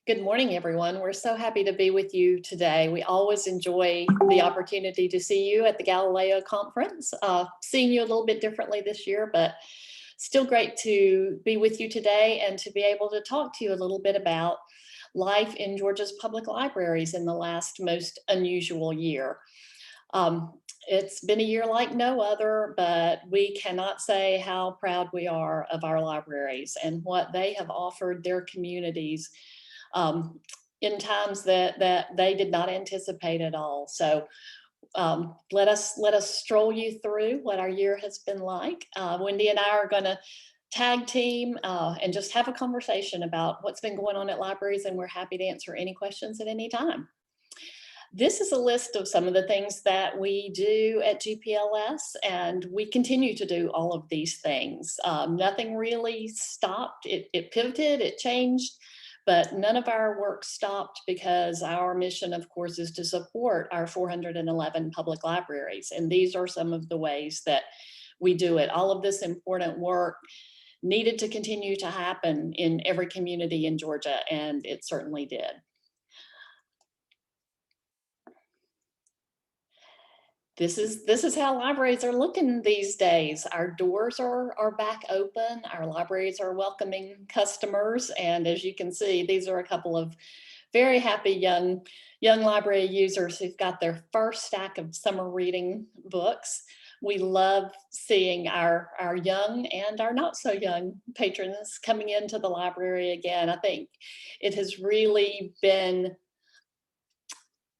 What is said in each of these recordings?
Good morning, everyone. We're so happy to be with you today. We always enjoy the opportunity to see you at the Galileo conference. Seeing you a little bit differently this year, but still great to be with you today and to be able to talk to you a little bit about life in Georgia's public libraries in the last most unusual year. It's been a year like no other, but we cannot say how proud we are of our libraries and what they have offered their communities um, in times that they did not anticipate at all. So let us stroll you through what our year has been like. Wendy and I are going to tag team and just have a conversation about what's been going on at libraries, and we're happy to answer any questions at any time. This is a list of some of the things that we do at GPLS, and we continue to do all of these things. Nothing really stopped. It pivoted, it changed, but none of our work stopped because our mission, of course, is to support our 411 public libraries. And these are some of the ways that we do it. All of this important work needed to continue to happen in every community in Georgia, and it certainly did. This is how libraries are looking these days. Our doors are back open. Our libraries are welcoming customers. And as you can see, these are a couple of very happy young library users who've got their first stack of summer reading books. We love seeing our young and our not so young patrons coming into the library again. I think it has really been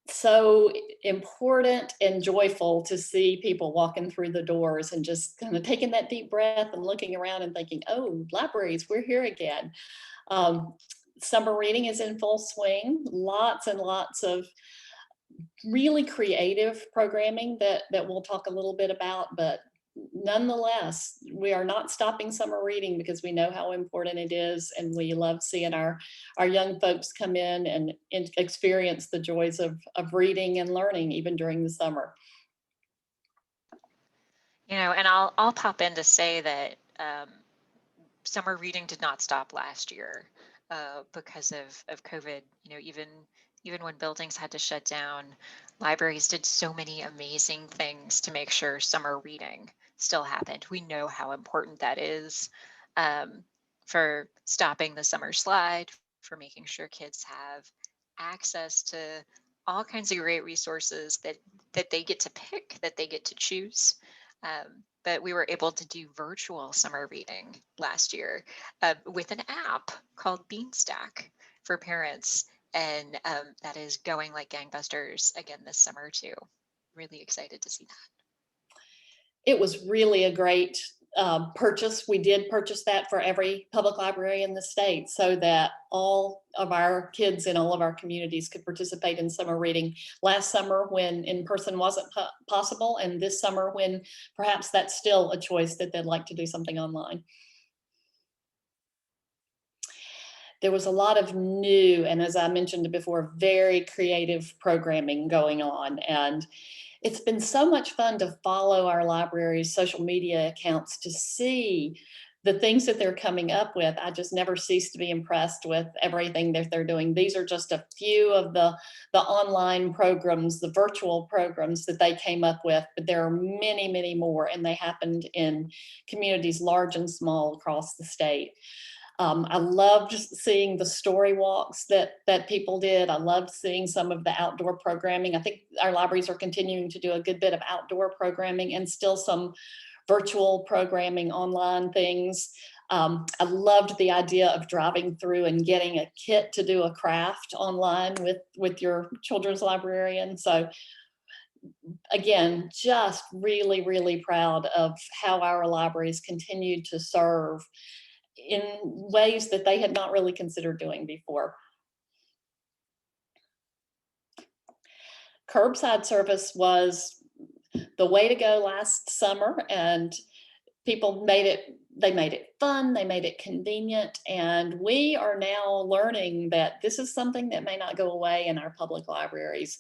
so important and joyful to see people walking through the doors and just kind of taking that deep breath and looking around and thinking, oh, libraries, we're here again. Summer reading is in full swing. Lots and lots of really creative programming that we'll talk a little bit about, but nonetheless, we are not stopping summer reading because we know how important it is, and we love seeing our young folks come in and experience the joys of reading and learning even during the summer. And I'll pop in to say that summer reading did not stop last year because of COVID. Even when buildings had to shut down, libraries did so many amazing things to make sure summer reading still happened. We know how important that is for stopping the summer slide, for making sure kids have access to all kinds of great resources that they get to pick, that they get to choose. But we were able to do virtual summer reading last year with an app called Beanstack for parents. And that is going like gangbusters again this summer too. Really excited to see that. It was really a great purchase. We did purchase that for every public library in the state so that all of our kids in all of our communities could participate in summer reading. Last summer when in person wasn't possible, and this summer when perhaps that's still a choice that they'd like to do something online. There was a lot of new, and as I mentioned before, very creative programming going on. And it's been so much fun to follow our library's social media accounts to see the things that they're coming up with. I just never cease to be impressed with everything that they're doing. These are just a few of the online programs, the virtual programs that they came up with, but there are many, many more, and they happened in communities large and small across the state. I loved seeing the story walks that people did. I loved seeing some of the outdoor programming. I think our libraries are continuing to do a good bit of outdoor programming and still some virtual programming, online things. I loved the idea of driving through and getting a kit to do a craft online with your children's librarian. So again, just really, really proud of how our libraries continued to serve in ways that they had not really considered doing before. Curbside service was the way to go last summer, and people made it fun, they made it convenient, and we are now learning that this is something that may not go away in our public libraries.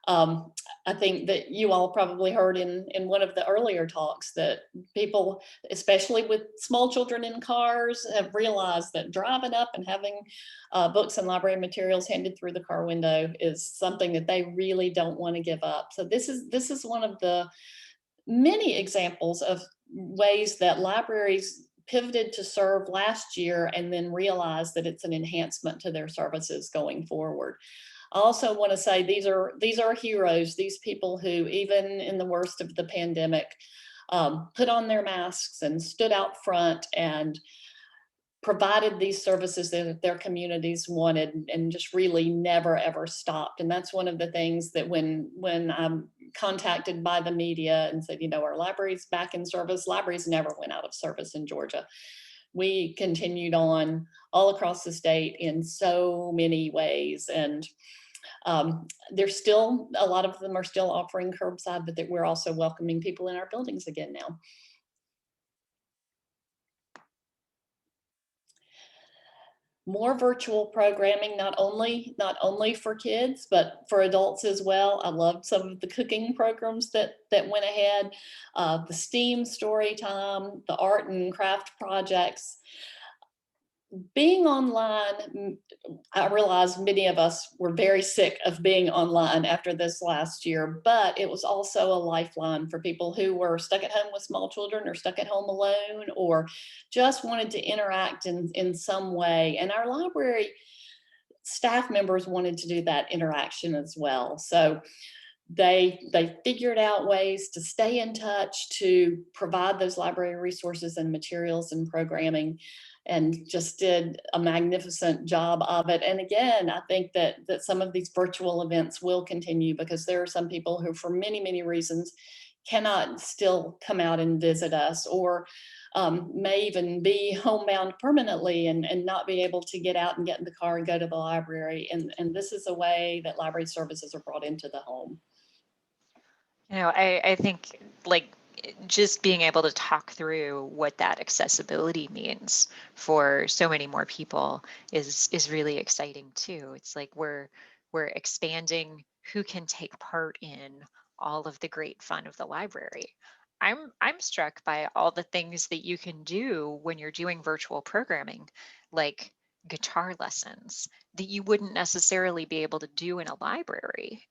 Um, I think that you all probably heard in one of the earlier talks that people, especially with small children in cars, have realized that driving up and having books and library materials handed through the car window is something that they really don't want to give up. So this is one of the many examples of ways that libraries pivoted to serve last year and then realized that it's an enhancement to their services going forward. I also want to say these are heroes, these people who, even in the worst of the pandemic, put on their masks and stood out front and provided these services that their communities wanted, and just really never ever stopped. And that's one of the things that when I'm contacted by the media and said, our libraries back in service, libraries never went out of service in Georgia. We continued on all across the state in so many ways. And there's still, a lot of them are still offering curbside, but that we're also welcoming people in our buildings again now. More virtual programming, not only for kids, but for adults as well. I loved some of the cooking programs that went ahead, the STEAM story time, the art and craft projects. Being online, I realize many of us were very sick of being online after this last year, but it was also a lifeline for people who were stuck at home with small children or stuck at home alone or just wanted to interact in some way. And our library staff members wanted to do that interaction as well. So they figured out ways to stay in touch, to provide those library resources and materials and programming, and just did a magnificent job of it. And again, I think that some of these virtual events will continue because there are some people who, for many, many reasons, cannot still come out and visit us, or may even be homebound permanently and not be able to get out and get in the car and go to the library. And this is a way that library services are brought into the home. I think like just being able to talk through what that accessibility means for so many more people is really exciting too. It's like we're expanding who can take part in all of the great fun of the library. I'm struck by all the things that you can do when you're doing virtual programming, like guitar lessons that you wouldn't necessarily be able to do in a library.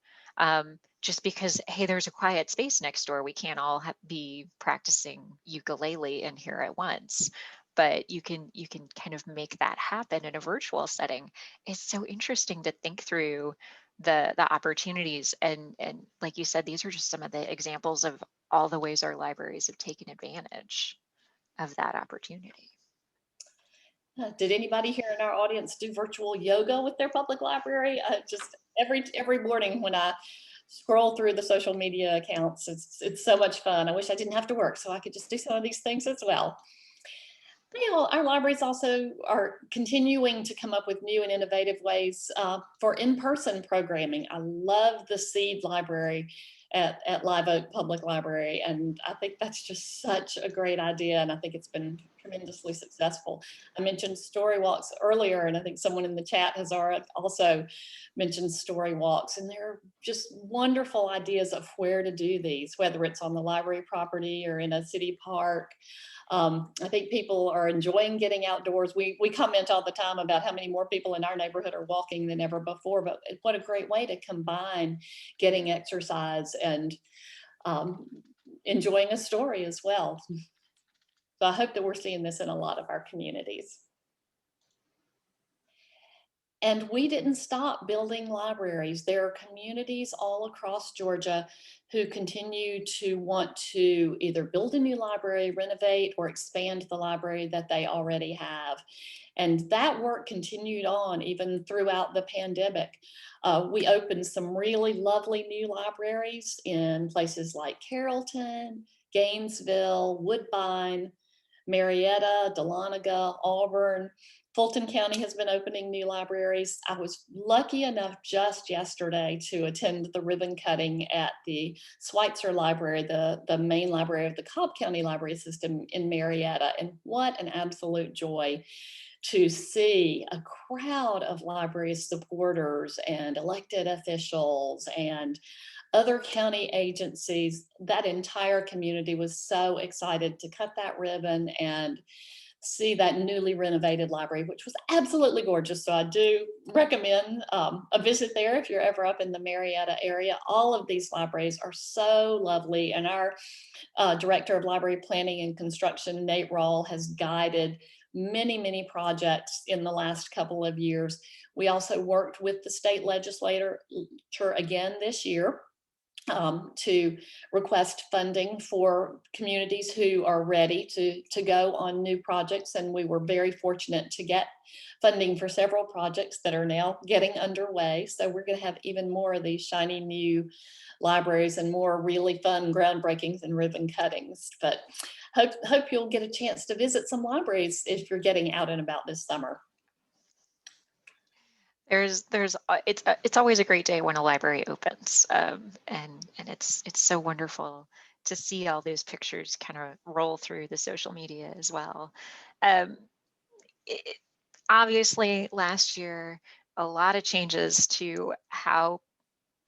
Just because, hey, there's a quiet space next door, we can't all be practicing ukulele in here at once, but you can kind of make that happen in a virtual setting. It's so interesting to think through the opportunities, and like you said, these are just some of the examples of all the ways our libraries have taken advantage of that opportunity. Did anybody here in our audience do virtual yoga with their public library? Just every morning when I scroll through the social media accounts, it's so much fun. I wish I didn't have to work so I could just do some of these things as well. Our libraries also are continuing to come up with new and innovative ways for in-person programming. I love the Seed Library at Live Oak Public Library, and I think that's just such a great idea, and I think it's been tremendously successful. I mentioned story walks earlier, and I think someone in the chat has already also mentioned story walks, and they're just wonderful ideas of where to do these, whether it's on the library property or in a city park. I think people are enjoying getting outdoors. We comment all the time about how many more people in our neighborhood are walking than ever before, but what a great way to combine getting exercise and enjoying a story as well. So I hope that we're seeing this in a lot of our communities. And we didn't stop building libraries. There are communities all across Georgia who continue to want to either build a new library, renovate, or expand the library that they already have. And that work continued on even throughout the pandemic. We opened some really lovely new libraries in places like Carrollton, Gainesville, Woodbine, Marietta, Dahlonega, Auburn. Fulton County has been opening new libraries. I was lucky enough just yesterday to attend the ribbon cutting at the Schweitzer Library, the main library of the Cobb County Library System in Marietta. And what an absolute joy to see a crowd of library supporters and elected officials and other county agencies. That entire community was so excited to cut that ribbon and see that newly renovated library, which was absolutely gorgeous. So I do recommend a visit there if you're ever up in the Marietta area. All of these libraries are so lovely, and our Director of Library Planning and Construction, Nate Rawl, has guided many projects in the last couple of years. We also worked with the state legislature again this year to request funding for communities who are ready to go on new projects. And we were very fortunate to get funding for several projects that are now getting underway. So we're going to have even more of these shiny new libraries and more really fun groundbreakings and ribbon cuttings. But hope you'll get a chance to visit some libraries if you're getting out and about this summer. It's always a great day when a library opens, and it's so wonderful to see all those pictures kind of roll through the social media as well. Um, Obviously, last year, a lot of changes to how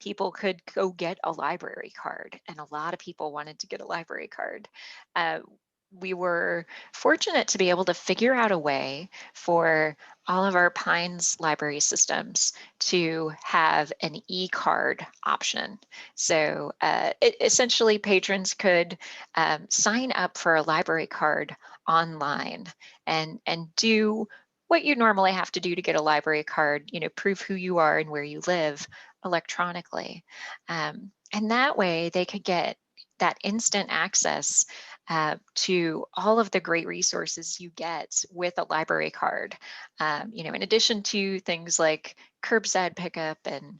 people could go get a library card, and a lot of people wanted to get a library card. Uh, we were fortunate to be able to figure out a way for all of our Pines library systems to have an e-card option. So essentially patrons could sign up for a library card online and do what you normally have to do to get a library card, prove who you are and where you live electronically. And that way they could get that instant access to all of the great resources you get with a library card. In addition to things like curbside pickup and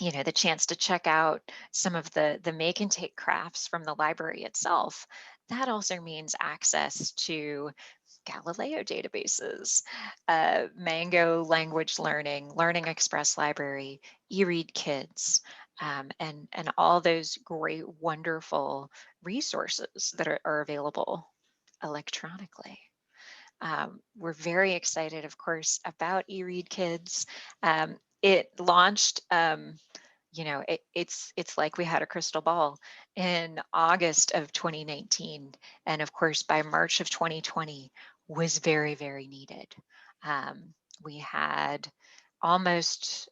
the chance to check out some of the make and take crafts from the library itself, that also means access to Galileo databases, Mango language learning, Learning Express Library, Eread Kids, and all those great, wonderful resources that are available electronically. We're very excited, of course, about Eread Kids. It launched, it's like we had a crystal ball in August of 2019. And of course, by March of 2020 was very, very needed. We had almost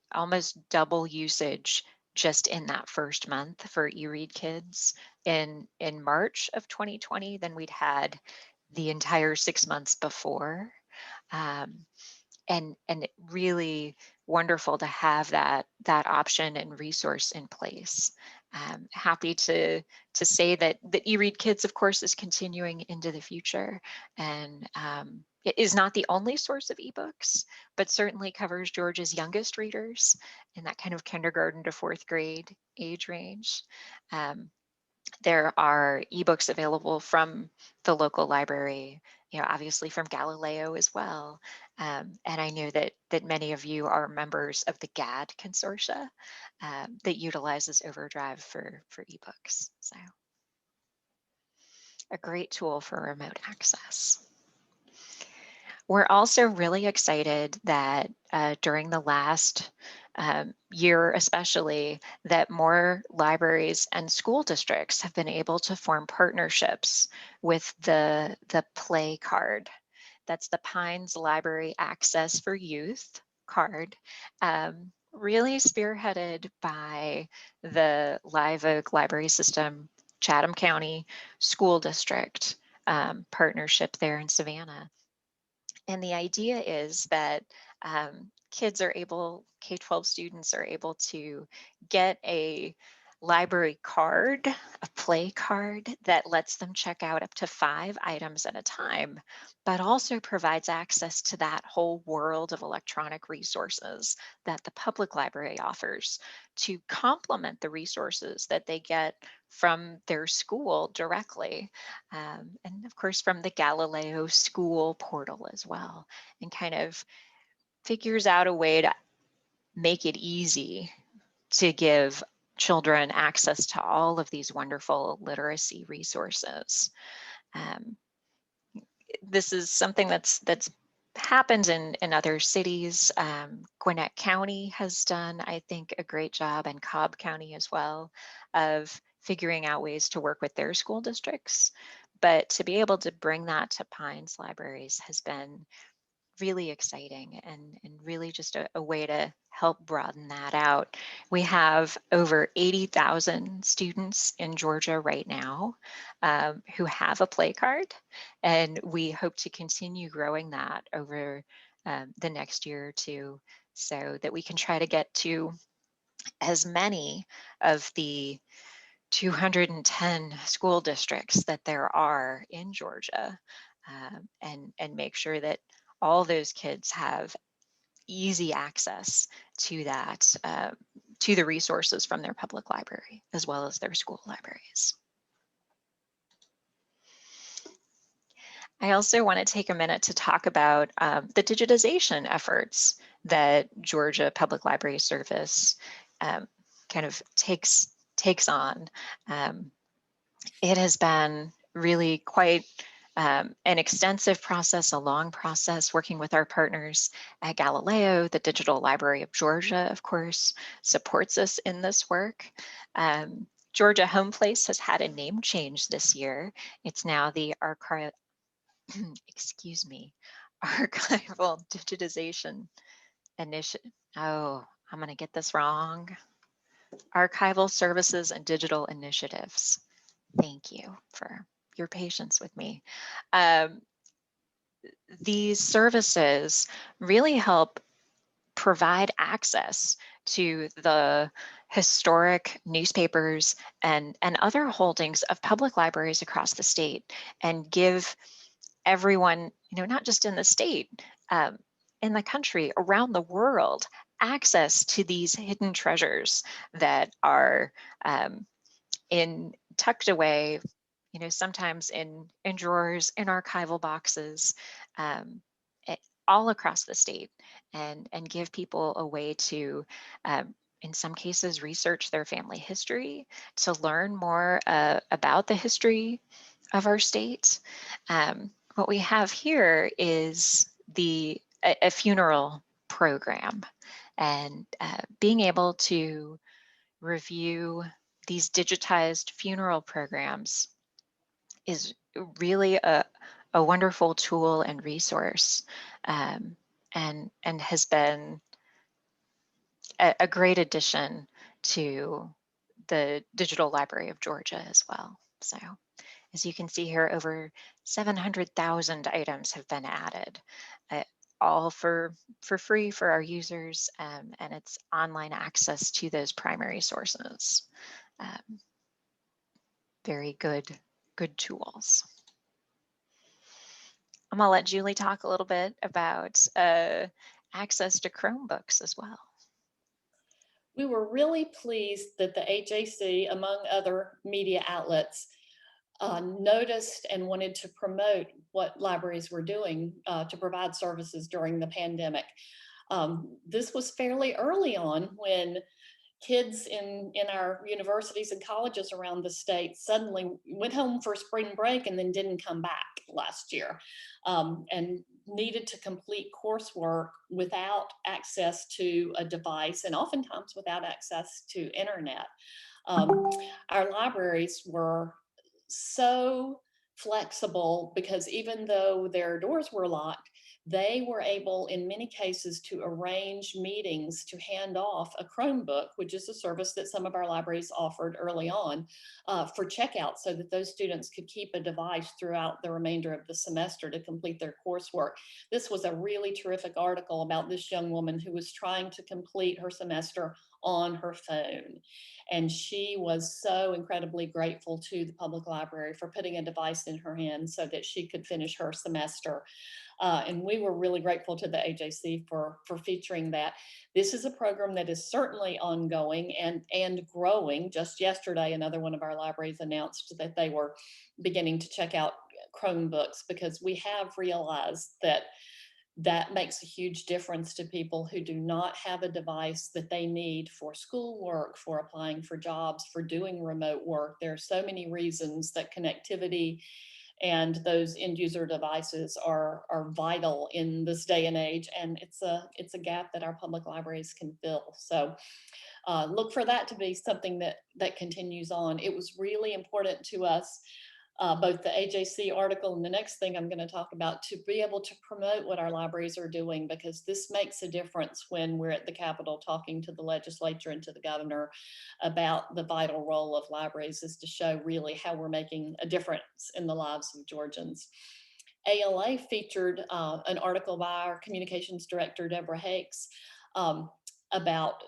double usage just in that first month for Eread Kids in March of 2020 than we'd had the entire 6 months before. And it really wonderful to have that option and resource in place. Happy to say that the Eread Kids, of course, is continuing into the future, and it is not the only source of ebooks, but certainly covers Georgia's youngest readers in that kind of kindergarten to fourth grade age range. There are ebooks available from the local library, obviously from Galileo as well. And I know that many of you are members of the GAD consortia that utilizes Overdrive for ebooks. So a great tool for remote access. We're also really excited that during the last year, especially, that more libraries and school districts have been able to form partnerships with the Play card. That's the Pines Library Access for Youth card, really spearheaded by the Live Oak Library System, Chatham County School District partnership there in Savannah. And the idea is that kids are able, K-12 students are able to get a library card, a Play card that lets them check out up to 5 items at a time, but also provides access to that whole world of electronic resources that the public library offers to complement the resources that they get from their school directly. And of course, from the Galileo school portal as well, and kind of figures out a way to make it easy to give children access to all of these wonderful literacy resources. this is something that's happened in other cities. Gwinnett County has done, I think, a great job, and Cobb County as well, of figuring out ways to work with their school districts. But to be able to bring that to Pines Libraries has been really exciting, and really just a way to help broaden that out. We have over 80,000 students in Georgia right now who have a play card, and we hope to continue growing that over the next year or two, so that we can try to get to as many of the 210 school districts that there are in Georgia, and make sure that all those kids have easy access to that, to the resources from their public library as well as their school libraries. I also want to take a minute to talk about the digitization efforts that Georgia Public Library Service kind of takes on. It has been really quite an extensive process, a long process, working with our partners at Galileo. The Digital Library of Georgia, of course, supports us in this work. Georgia Home Place has had a name change this year. It's now the excuse me, Archival Digitization Initiative. Oh, I'm going to get this wrong. Archival Services and Digital Initiatives. Thank you for your patience with me. These services really help provide access to the historic newspapers and other holdings of public libraries across the state, and give everyone, not just in the state, in the country, around the world, access to these hidden treasures that are tucked away, sometimes in drawers, in archival boxes, um, all across the state, and give people a way to, in some cases, research their family history, to learn more about the history of our state. What we have here is a funeral program, and being able to review these digitized funeral programs is really a wonderful tool and resource, and has been a great addition to the Digital Library of Georgia as well. So, as you can see here, over 700,000 items have been added, all for free for our users, and it's online access to those primary sources. Very good tools. I'm gonna let Julie talk a little bit about access to Chromebooks as well. We were really pleased that the AJC, among other media outlets, noticed and wanted to promote what libraries were doing to provide services during the pandemic. This was fairly early on, when kids in our universities and colleges around the state suddenly went home for spring break and then didn't come back last year, and needed to complete coursework without access to a device, and oftentimes without access to internet. Our libraries were so flexible, because even though their doors were locked, they were able, in many cases, to arrange meetings to hand off a Chromebook, which is a service that some of our libraries offered early on, for checkout, so that those students could keep a device throughout the remainder of the semester to complete their coursework. This was a really terrific article about this young woman who was trying to complete her semester on her phone. And she was so incredibly grateful to the public library for putting a device in her hand so that she could finish her semester. And we were really grateful to the AJC for featuring that. This is a program that is certainly ongoing and growing. Just yesterday, another one of our libraries announced that they were beginning to check out Chromebooks, because we have realized that makes a huge difference to people who do not have a device that they need for schoolwork, for applying for jobs, for doing remote work. There are so many reasons that connectivity And those end user devices are vital in this day and age, and it's a gap that our public libraries can fill. So look for that to be something that continues on. It was really important to us, both the AJC article and the next thing I'm going to talk about, to be able to promote what our libraries are doing, because this makes a difference when we're at the Capitol talking to the legislature and to the governor about the vital role of libraries, is to show really how we're making a difference in the lives of Georgians. ALA featured an article by our communications director, Deborah Hakes, about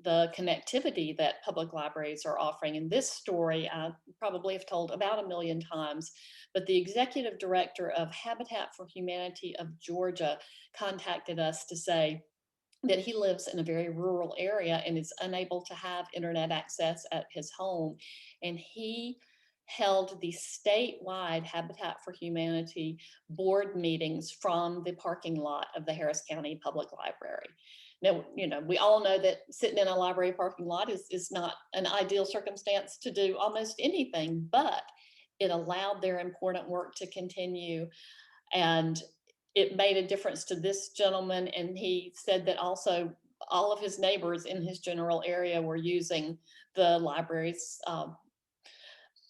the connectivity that public libraries are offering. And this story I probably have told about 1 million times, but the executive director of Habitat for Humanity of Georgia contacted us to say that he lives in a very rural area and is unable to have internet access at his home. And he held the statewide Habitat for Humanity board meetings from the parking lot of the Harris County Public Library. Now, we all know that sitting in a library parking lot is not an ideal circumstance to do almost anything, but it allowed their important work to continue. And it made a difference to this gentleman. And he said that also all of his neighbors in his general area were using the library's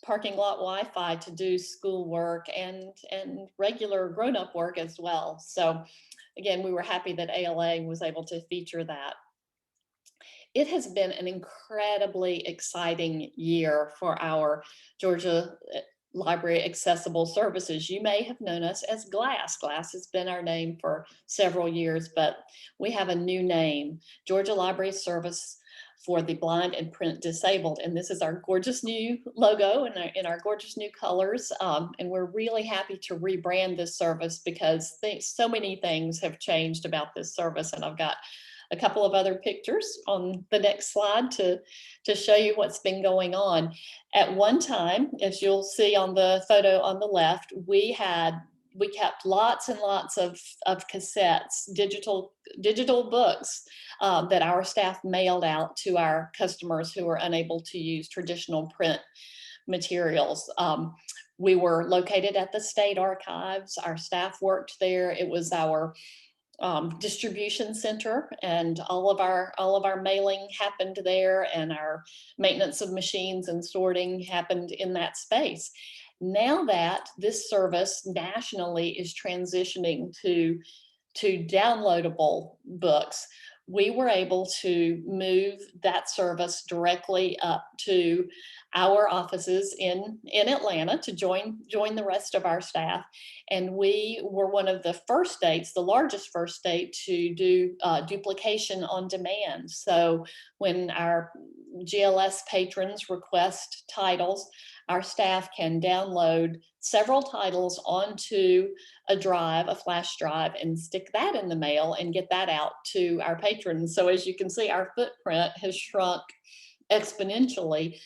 parking lot Wi-Fi to do schoolwork and regular grown-up work as well. So again, we were happy that ALA was able to feature that. It has been an incredibly exciting year for our Georgia Library Accessible Services. You may have known us as GLASS. GLASS has been our name for several years, but we have a new name, Georgia Library Service for the Blind and Print Disabled. And this is our gorgeous new logo in our gorgeous new colors. And we're really happy to rebrand this service because so many things have changed about this service. And I've got a couple of other pictures on the next slide to show you what's been going on. At one time, as you'll see on the photo on the left, we kept lots and lots of cassettes, digital books that our staff mailed out to our customers who were unable to use traditional print materials. We were located at the state archives. Our staff worked there. It was our distribution center, and all of our mailing happened there, and our maintenance of machines and sorting happened in that space. Now that this service nationally is transitioning to downloadable books, we were able to move that service directly up to our offices in Atlanta to join the rest of our staff. And we were one of the first states, the largest first state, to do duplication on demand. So when our GLS patrons request titles, our staff can download several titles onto a drive, a flash drive, and stick that in the mail and get that out to our patrons. So as you can see, our footprint has shrunk exponentially.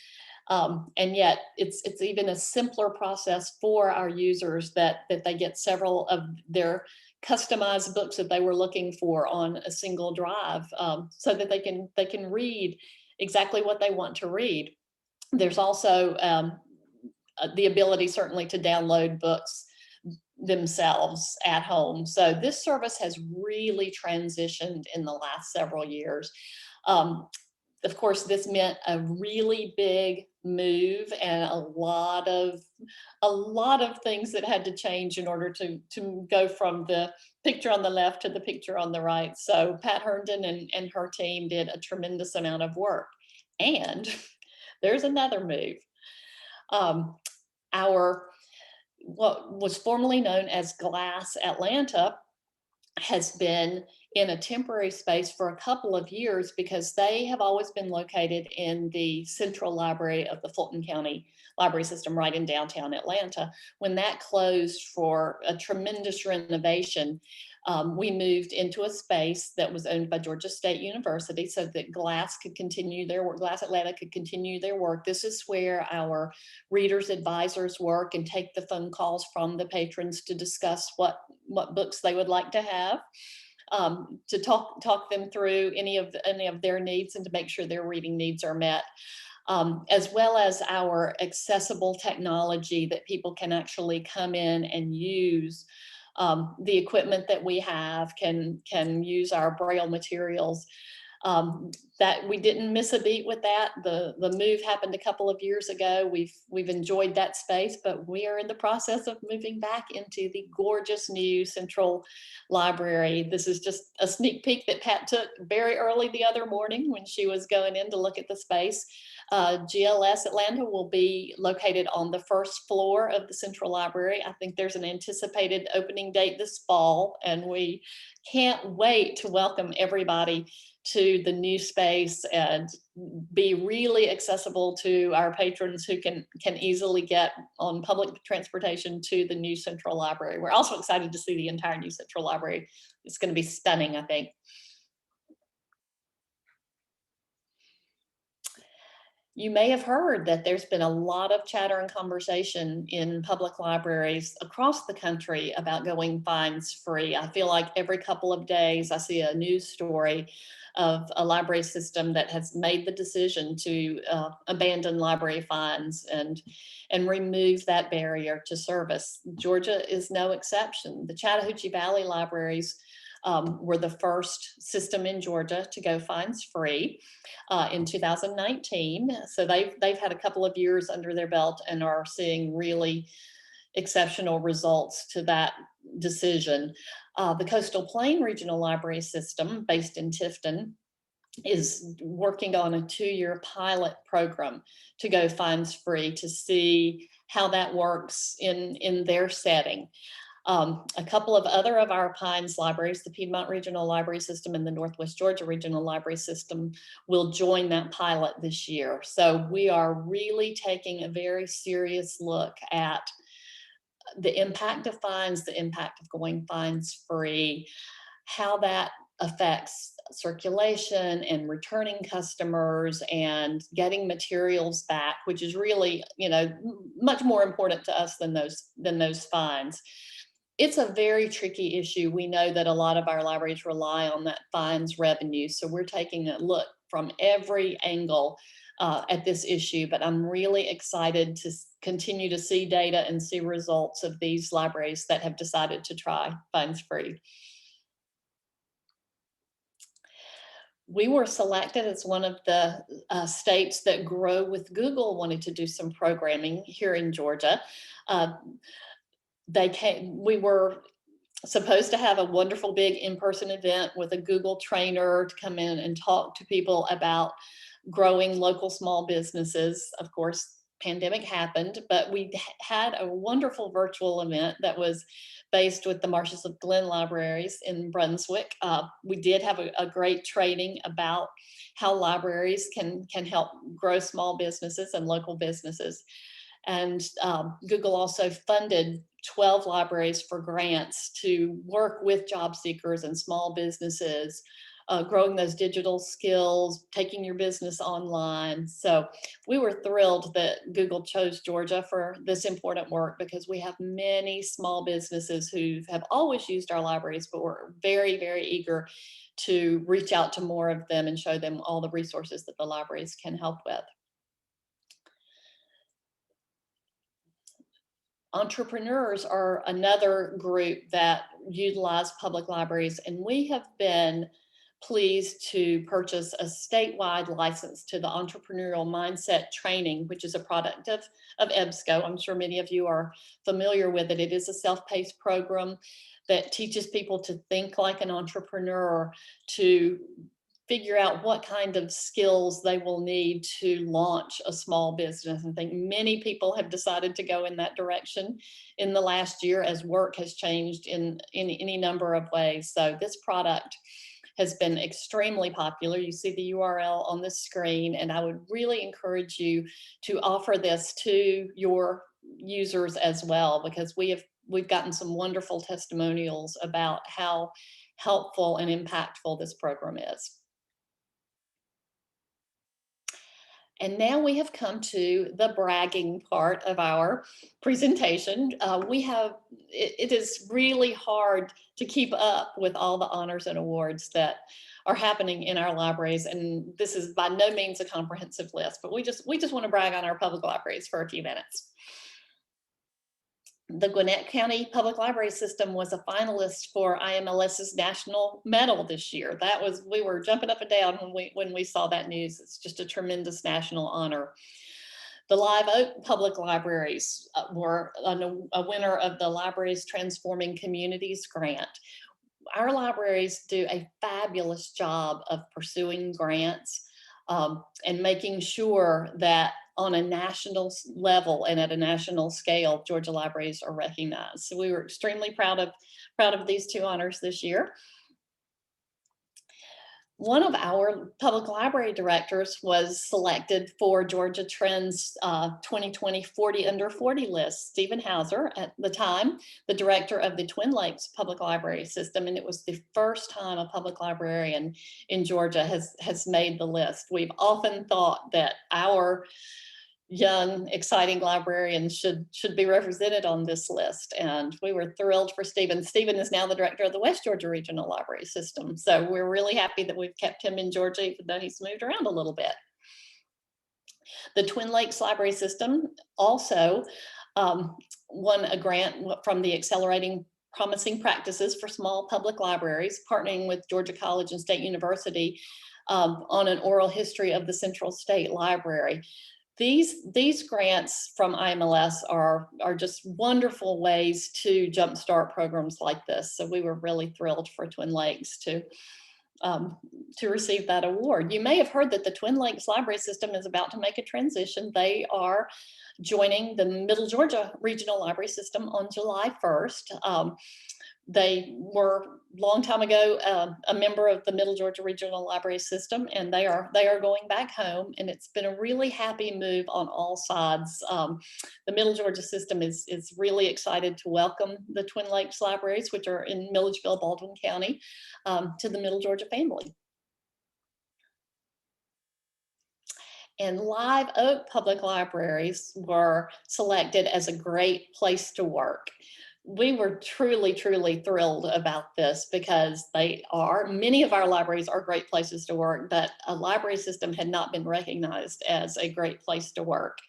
And yet it's even a simpler process for our users that they get several of their customized books that they were looking for on a single drive, so that they can read exactly what they want to read. There's also the ability certainly to download books themselves at home. So this service has really transitioned in the last several years. Of course, this meant a really big move and a lot of things that had to change in order to go from the picture on the left to the picture on the right. So Pat Herndon and her team did a tremendous amount of work. And there's another move. What was formerly known as GLASS Atlanta has been in a temporary space for a couple of years because they have always been located in the central library of the Fulton County Library System right in downtown Atlanta. When that closed for a tremendous renovation, we moved into a space that was owned by Georgia State University so that GLASS could continue their work, GLASS Atlanta could continue their work. This is where our readers advisors work and take the phone calls from the patrons to discuss what books they would like to have, to talk them through any of their needs and to make sure their reading needs are met. as well as our accessible technology that people can actually come in and use. The equipment that we have can use our Braille materials. That we didn't miss a beat with that. The move happened a couple of years ago. We've enjoyed that space, but we are in the process of moving back into the gorgeous new central library. This is just a sneak peek that Pat took very early the other morning when she was going in to look at the space. GLS Atlanta will be located on the first floor of the Central Library. I think there's an anticipated opening date this fall, and we can't wait to welcome everybody to the new space and be really accessible to our patrons who can easily get on public transportation to the new Central Library. We're also excited to see the entire new Central Library. It's going to be stunning, I think. You may have heard that there's been a lot of chatter and conversation in public libraries across the country about going fines free. I feel like every couple of days I see a news story of a library system that has made the decision to abandon library fines and remove that barrier to service. Georgia is no exception. The Chattahoochee Valley libraries were the first system in Georgia to go fines free in 2019. So they've had a couple of years under their belt and are seeing really exceptional results to that decision. The Coastal Plain Regional Library System, based in Tifton, is working on a 2-year pilot program to go fines free to see how that works in their setting. A couple of other of our Pines libraries, the Piedmont Regional Library System and the Northwest Georgia Regional Library System, will join that pilot this year. So we are really taking a very serious look at the impact of fines, the impact of going fines free, how that affects circulation and returning customers and getting materials back, which is really, much more important to us than those fines. It's a very tricky issue. We know that a lot of our libraries rely on that fines revenue. So we're taking a look from every angle at this issue, but I'm really excited to continue to see data and see results of these libraries that have decided to try fines free. We were selected as one of the states that Grow with Google wanted to do some programming here in Georgia. We were supposed to have a wonderful big in-person event with a Google trainer to come in and talk to people about growing local small businesses. Of course, pandemic happened, but we had a wonderful virtual event that was based with the Marshes of Glen Libraries in Brunswick. We did have a great training about how libraries can help grow small businesses and local businesses. And Google also funded 12 libraries for grants to work with job seekers and small businesses, growing those digital skills, taking your business online. So we were thrilled that Google chose Georgia for this important work because we have many small businesses who have always used our libraries, but we're very, very eager to reach out to more of them and show them all the resources that the libraries can help with. Entrepreneurs are another group that utilize public libraries, and we have been pleased to purchase a statewide license to the Entrepreneurial Mindset Training, which is a product of EBSCO. I'm sure many of you are familiar with it. It is a self-paced program that teaches people to think like an entrepreneur, to figure out what kind of skills they will need to launch a small business. I think many people have decided to go in that direction in the last year as work has changed in any number of ways. So this product has been extremely popular. You see the URL on the screen, and I would really encourage you to offer this to your users as well, because we've gotten some wonderful testimonials about how helpful and impactful this program is. And now we have come to the bragging part of our presentation. It is really hard to keep up with all the honors and awards that are happening in our libraries. And this is by no means a comprehensive list, but we just want to brag on our public libraries for a few minutes. The Gwinnett County Public Library System was a finalist for IMLS's National Medal this year. We were jumping up and down when we saw that news. It's just a tremendous national honor. The Live Oak Public Libraries were a winner of the Libraries Transforming Communities grant. Our libraries do a fabulous job of pursuing grants and making sure that on a national level and at a national scale, Georgia libraries are recognized. So we were extremely proud of these two honors this year. One of our public library directors was selected for Georgia Trend's 2020 40 Under 40 list. Stephen Hauser, at the time, the director of the Twin Lakes Public Library System, and it was the first time a public librarian in Georgia has made the list. We've often thought that our young, exciting librarians should be represented on this list. And we were thrilled for Stephen. Stephen is now the director of the West Georgia Regional Library System. So we're really happy that we've kept him in Georgia, even though he's moved around a little bit. The Twin Lakes Library System also won a grant from the Accelerating Promising Practices for Small Public Libraries, partnering with Georgia College and State University on an oral history of the Central State Library. These grants from IMLS are just wonderful ways to jumpstart programs like this. So we were really thrilled for Twin Lakes to receive that award. You may have heard that the Twin Lakes Library System is about to make a transition. They are joining the Middle Georgia Regional Library System on July 1st. They were a long time ago a member of the Middle Georgia Regional Library System, and they are going back home, and it's been a really happy move on all sides. The Middle Georgia system is really excited to welcome the Twin Lakes Libraries, which are in Milledgeville, Baldwin County, to the Middle Georgia family. And Live Oak Public Libraries were selected as a great place to work. We were truly thrilled about this because many of our libraries are great places to work, but a library system had not been recognized as a great place to work.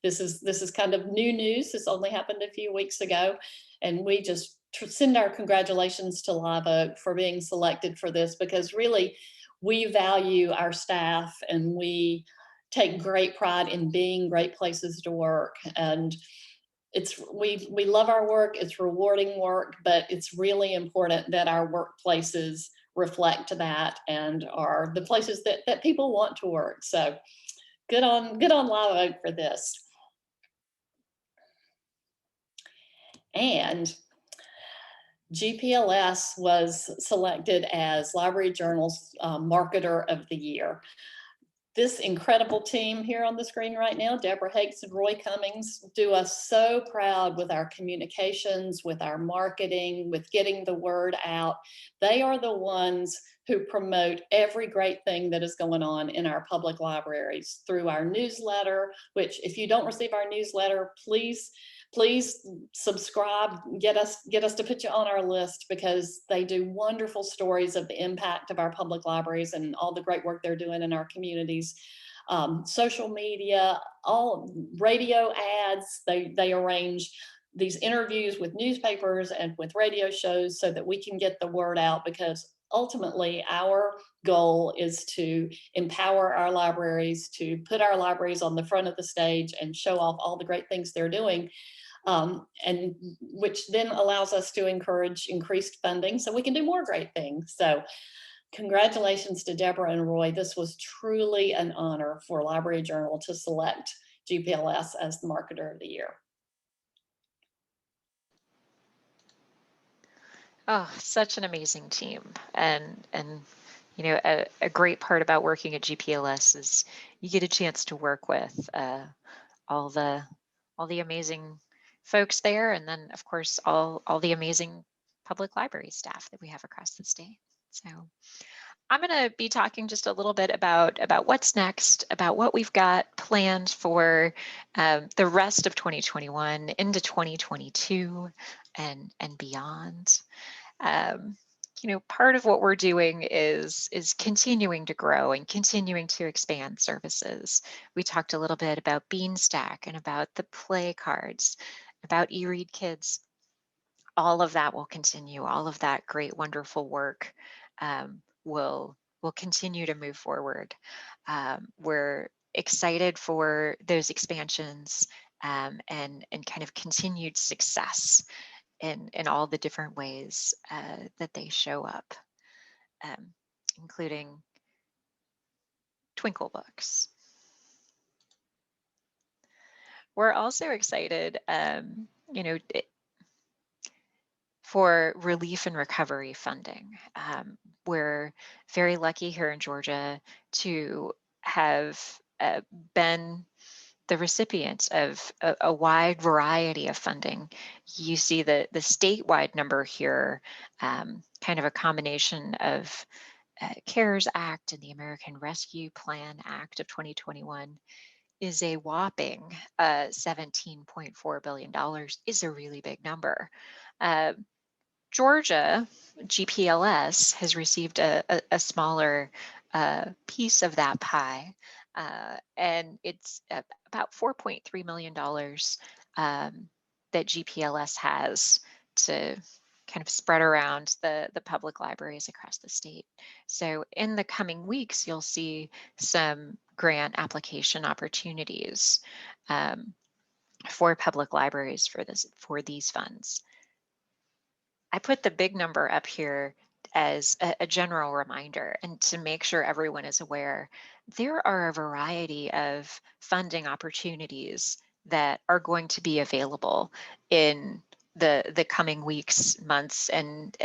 This is kind of new news. This only happened a few weeks ago, and we just send our congratulations to Live Oak for being selected for this, because really we value our staff and we take great pride in being great places to work. And we love our work, it's rewarding work, but it's really important that our workplaces reflect that and are the places that people want to work. So good on Live Oak for this. And GPLS was selected as Library Journal's Marketer of the Year. This incredible team here on the screen right now, Deborah Hakes and Roy Cummings, do us so proud with our communications, with our marketing, with getting the word out. They are the ones who promote every great thing that is going on in our public libraries through our newsletter, which if you don't receive our newsletter, please subscribe, get us to put you on our list, because they do wonderful stories of the impact of our public libraries and all the great work they're doing in our communities. Social media, all radio ads, they arrange these interviews with newspapers and with radio shows so that we can get the word out, because ultimately our goal is to empower our libraries, to put our libraries on the front of the stage and show off all the great things they're doing. And which then allows us to encourage increased funding so we can do more great things. So congratulations to Deborah and Roy. This was truly an honor for Library Journal to select GPLS as the Marketer of the Year. Oh, such an amazing team. And you know, a great part about working at GPLS is you get a chance to work with all the amazing folks there, and then of course all the amazing public library staff that we have across the state. So I'm going to be talking just a little bit about what's next, about what we've got planned for the rest of 2021 into 2022 and beyond. Um, Part of what we're doing is continuing to grow and continuing to expand services. We talked a little bit about Beanstack and about the play cards, about Eread Kids. All of that will continue. All of that great, wonderful work will continue to move forward. We're excited for those expansions and kind of continued success in all the different ways that they show up, um, including Twinkle Books. We're also excited, for relief and recovery funding. We're very lucky here in Georgia to have been the recipients of a wide variety of funding. You see the statewide number here, kind of a combination of CARES Act and the American Rescue Plan Act of 2021 is a whopping $17.4 billion, is a really big number. Georgia, GPLS, has received a smaller piece of that pie, and it's about $4.3 million that GPLS has to kind of spread around the public libraries across the state. So in the coming weeks, you'll see some grant application opportunities for public libraries for these funds. I put the big number up here as a general reminder and to make sure everyone is aware. There are a variety of funding opportunities that are going to be available in the coming weeks, months, and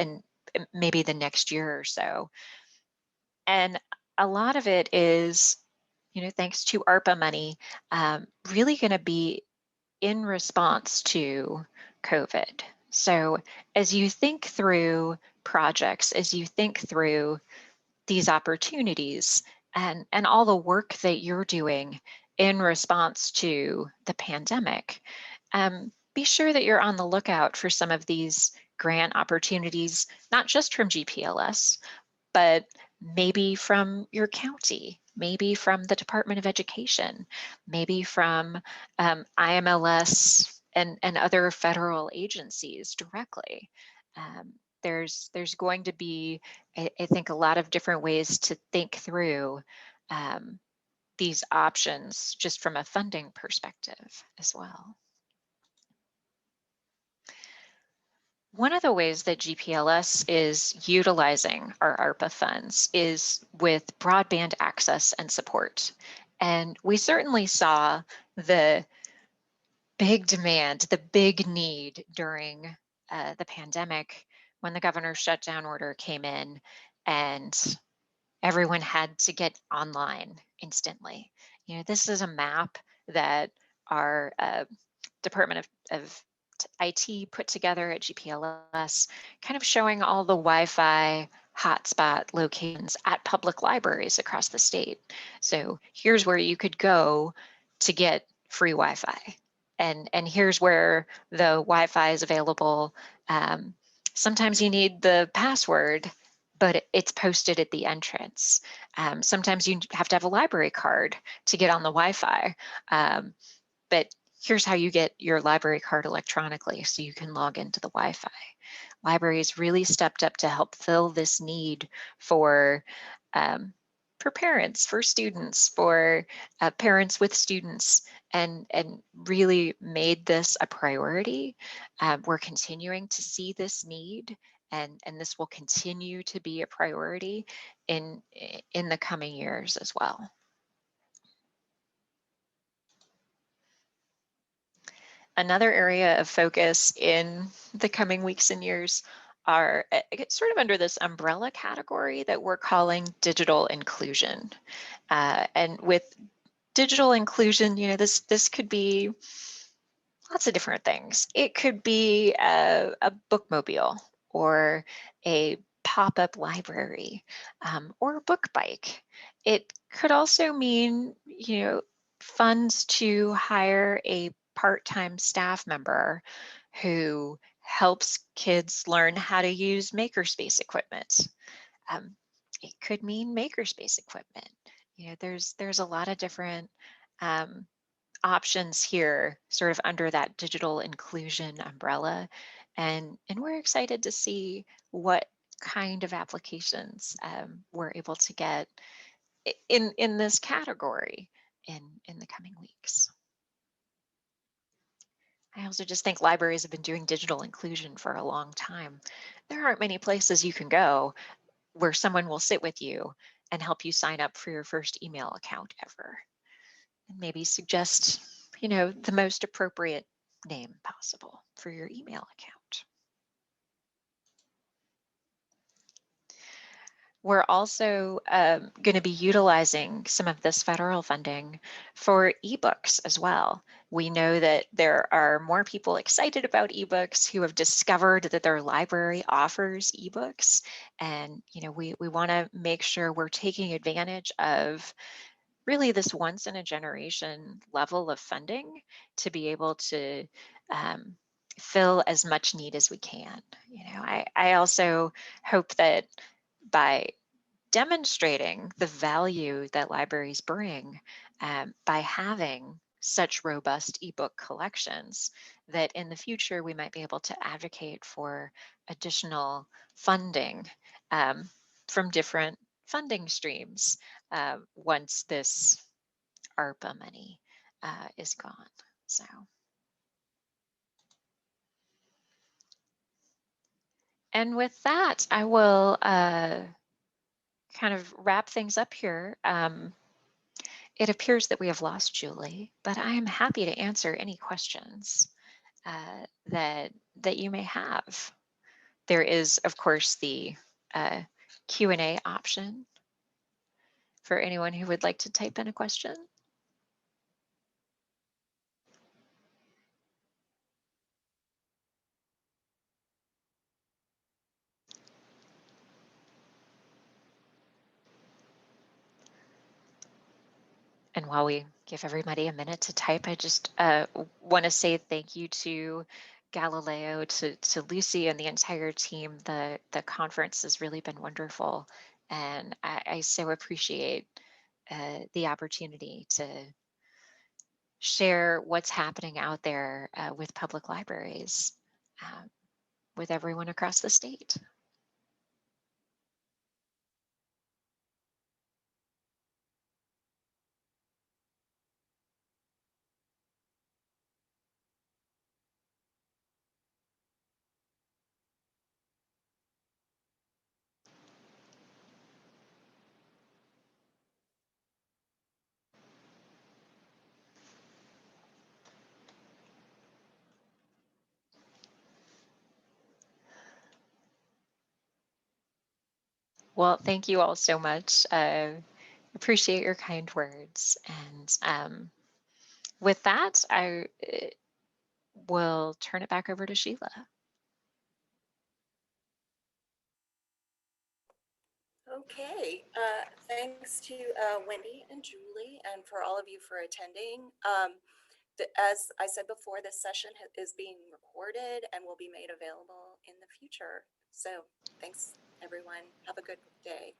maybe the next year or so. And a lot of it is, thanks to ARPA money, really going to be in response to COVID. So as you think through projects, as you think through these opportunities and all the work that you're doing in response to the pandemic, be sure that you're on the lookout for some of these grant opportunities, not just from GPLS, but maybe from your county, maybe from the Department of Education, maybe from IMLS and other federal agencies directly. There's going to be, I think, a lot of different ways to think through these options just from a funding perspective as well. One of the ways that GPLS is utilizing our ARPA funds is with broadband access and support. And we certainly saw the big demand, the big need during the pandemic when the governor's shutdown order came in and everyone had to get online instantly. This is a map that our Department of IT put together at GPLS, kind of showing all the Wi-Fi hotspot locations at public libraries across the state. So here's where you could go to get free Wi-Fi. And here's where the Wi-Fi is available. Sometimes you need the password, but it's posted at the entrance. Sometimes you have to have a library card to get on the Wi-Fi, but here's how you get your library card electronically so you can log into the Wi-Fi. Libraries really stepped up to help fill this need for parents, for students, for parents with students, and really made this a priority. We're continuing to see this need, and this will continue to be a priority in the coming years as well. Another area of focus in the coming weeks and years are sort of under this umbrella category that we're calling digital inclusion. And with digital inclusion, this could be lots of different things. It could be a bookmobile or a pop-up library or book bike. It could also mean, funds to hire a part-time staff member who helps kids learn how to use makerspace equipment. Um, it could mean makerspace equipment. There's a lot of different um, options here, sort of under that digital inclusion umbrella, and we're excited to see what kind of applications we're able to get in this category in the coming weeks. I also just think libraries have been doing digital inclusion for a long time. There aren't many places you can go where someone will sit with you and help you sign up for your first email account ever, and maybe suggest, the most appropriate name possible for your email account. We're also going to be utilizing some of this federal funding for eBooks as well. We know that there are more people excited about eBooks who have discovered that their library offers eBooks. And, we want to make sure we're taking advantage of really this once in a generation level of funding to be able to um, fill as much need as we can. I also hope that by demonstrating the value that libraries bring by having such robust ebook collections, that in the future we might be able to advocate for additional funding um, from different funding streams once this ARPA money is gone. So. And with that, I will kind of wrap things up here. It appears that we have lost Julie, but I am happy to answer any questions that you may have. There is, of course, the Q&A option for anyone who would like to type in a question. And while we give everybody a minute to type, I just want to say thank you to Galileo, to Lucy and the entire team. The conference has really been wonderful, and I so appreciate the opportunity to share what's happening out there with public libraries, um, with everyone across the state. Well, thank you all so much. Appreciate your kind words. And with that, I will turn it back over to Sheila. Okay, thanks to Wendy and Julie, and for all of you for attending. As I said before, this session is being recorded and will be made available in the future. So thanks, everyone. Have a good day.